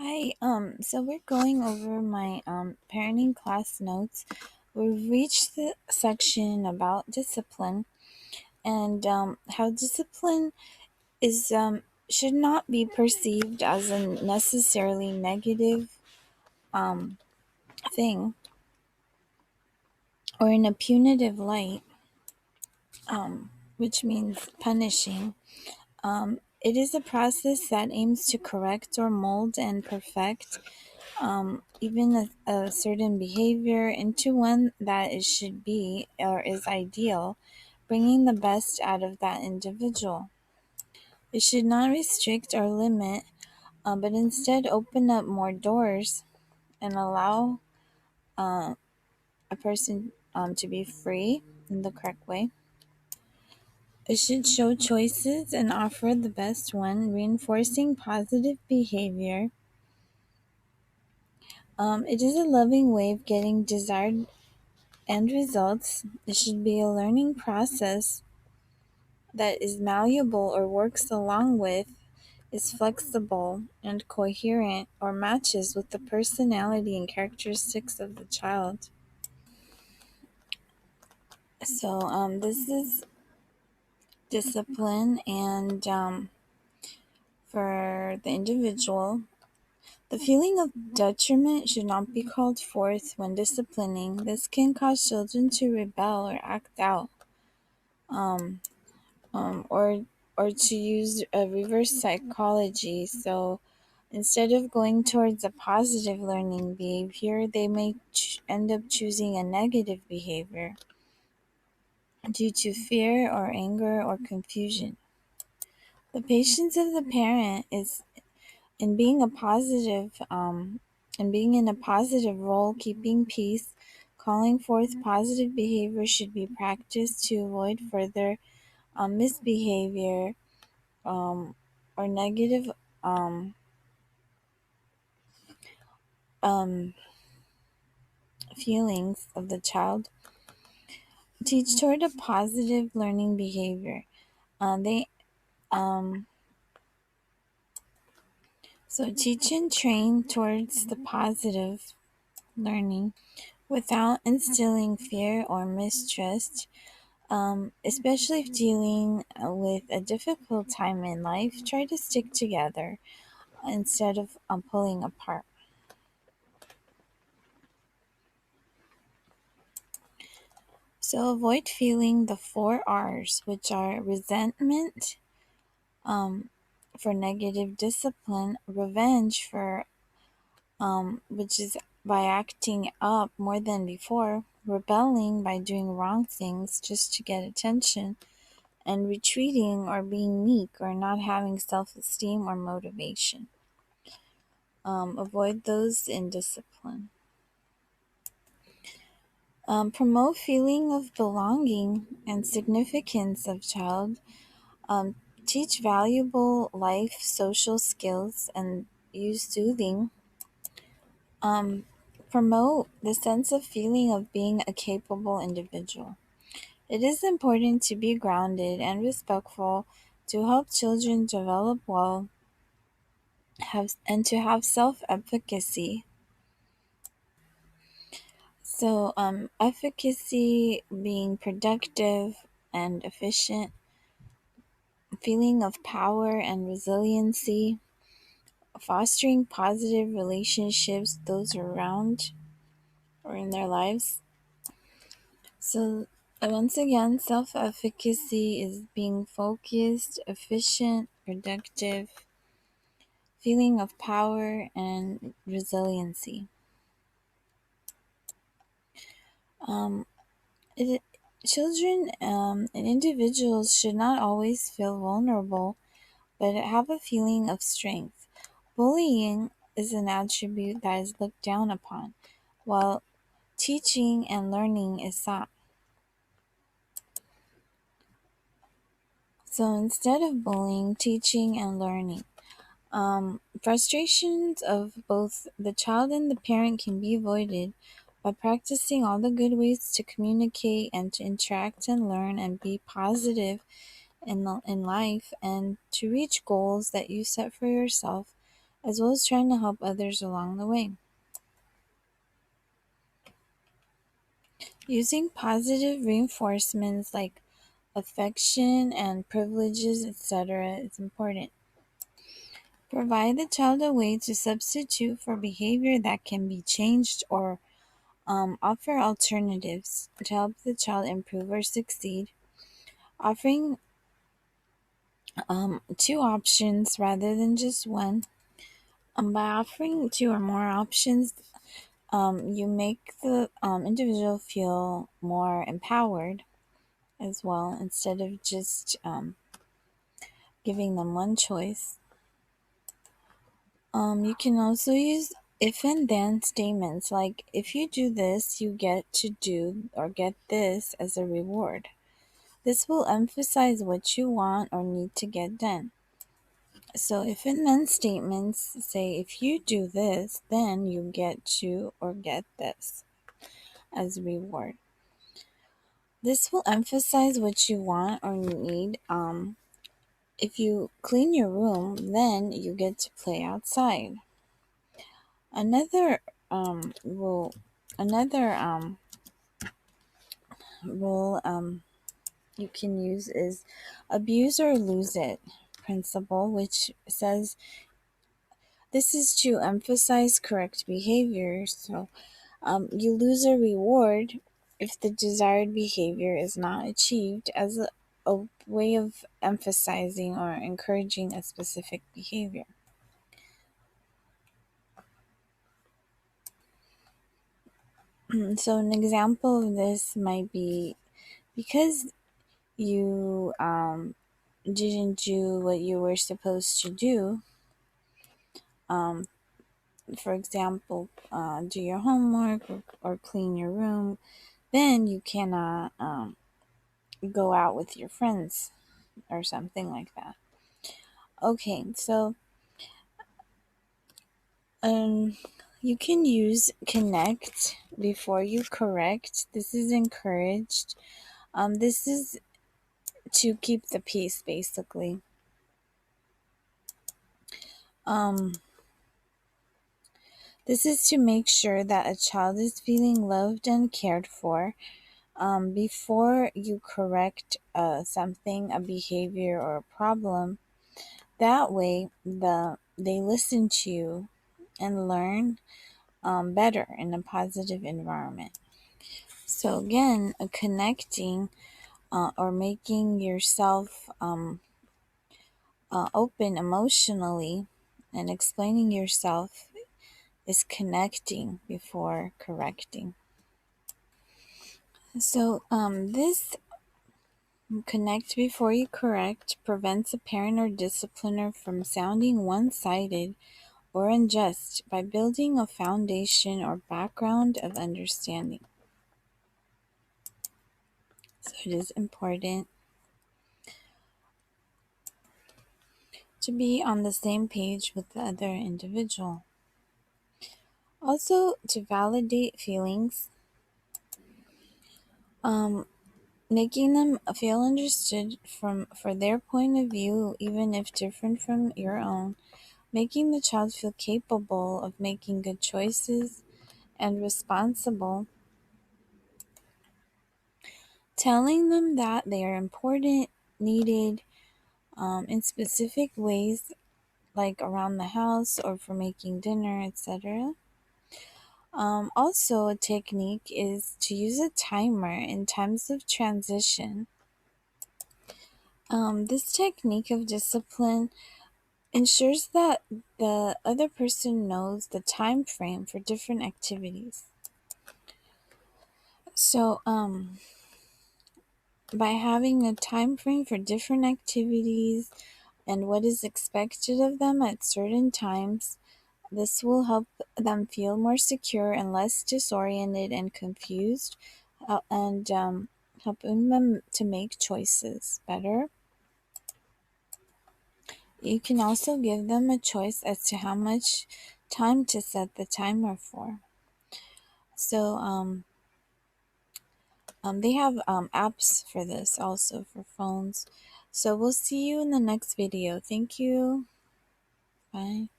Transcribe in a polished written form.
Hi, so we're going over my parenting class notes. We've reached the section about discipline and how discipline is should not be perceived as a necessarily negative um thing or in a punitive light, which means punishing. It is a process that aims to correct or mold and perfect even a certain behavior into one that it should be or is ideal, bringing the best out of that individual. It should not restrict or limit, but instead open up more doors and allow a person to be free in the correct way. It should show choices and offer the best one, reinforcing positive behavior. It is a loving way of getting desired end results. It should be a learning process that is malleable or works along with, is flexible and coherent, or matches with the personality and characteristics of the child. So, this is discipline, and for the individual, the feeling of detriment should not be called forth when disciplining. This can cause children to rebel or act out. Um, or to use a reverse psychology. So instead of going towards a positive learning behavior, they may end up choosing a negative behavior due to fear or anger or confusion. The patience of the parent is in being a positive, in being in a positive role, keeping peace, calling forth positive behavior should be practiced to avoid further misbehavior um, or negative um, um, feelings of the child. Teach toward a positive learning behavior. They so teach and train towards the positive learning without instilling fear or mistrust. Especially if dealing with a difficult time in life, try to stick together instead of pulling apart. So avoid feeling the four R's, which are resentment, for negative discipline, revenge for which is by acting up more than before, rebelling by doing wrong things just to get attention, and retreating or being meek or not having self-esteem or motivation. Avoid those in discipline. Promote feeling of belonging and significance of child. Um, Teach valuable life social skills and use soothing. Promote the sense of feeling of being a capable individual. It is important to be grounded and respectful to help children develop well and to have self-efficacy. So, efficacy being productive and efficient, feeling of power and resiliency, fostering positive relationships those around or in their lives. So once again, self-efficacy is being focused, efficient, productive, feeling of power and resiliency. Um, it, Children and individuals should not always feel vulnerable, but have a feeling of strength. Bullying is an attribute that is looked down upon, while teaching and learning is not. So instead of bullying, teaching and learning. Frustrations of both the child and the parent can be avoided by practicing all the good ways to communicate and to interact and learn and be positive in life and to reach goals that you set for yourself as well as trying to help others along the way. Using positive reinforcements like affection and privileges, etc., is important. Provide the child a way to substitute for behavior that can be changed, or offer alternatives to help the child improve or succeed. Offering two options rather than just one. By offering two or more options, you make the individual feel more empowered as well, instead of just giving them one choice. You can also use if and then statements like, if you do this, you get to do or get this as a reward. This will emphasize what you want or need to get done. So if and then statements say, if you do this, then you get to or get this as a reward. This will emphasize what you want or need. If you clean your room, then you get to play outside. Another rule, another rule you can use is abuse or lose it principle, which says this is to emphasize correct behavior. So you lose a reward if the desired behavior is not achieved, as a way of emphasizing or encouraging a specific behavior. So an example of this might be, because you didn't do what you were supposed to do, um, for example, do your homework, or clean your room, then you cannot go out with your friends or something like that. Okay, so you can use connect before you correct. This is encouraged. This is to keep the peace, basically. This is to make sure that a child is feeling loved and cared for. Before you correct something, a behavior or a problem, that way they listen to you and learn better in a positive environment. So again, connecting or making yourself open emotionally and explaining yourself is connecting before correcting. So this connect before you correct prevents a parent or discipliner from sounding one-sided or unjust by building a foundation or background of understanding. So it is important to be on the same page with the other individual. Also, to validate feelings, making them feel understood for their point of view, even if different from your own, making the child feel capable of making good choices and responsible, telling them that they are important, needed in specific ways, like around the house or for making dinner, etc. Also, a technique is to use a timer in times of transition. This technique of discipline ensures that the other person knows the time frame for different activities. So, by having a time frame for different activities and what is expected of them at certain times, this will help them feel more secure and less disoriented and confused, and helping them to make choices better. You can also give them a choice as to how much time to set the timer for. So they have apps for this also for phones. So we'll see you in the next video. Thank you. Bye.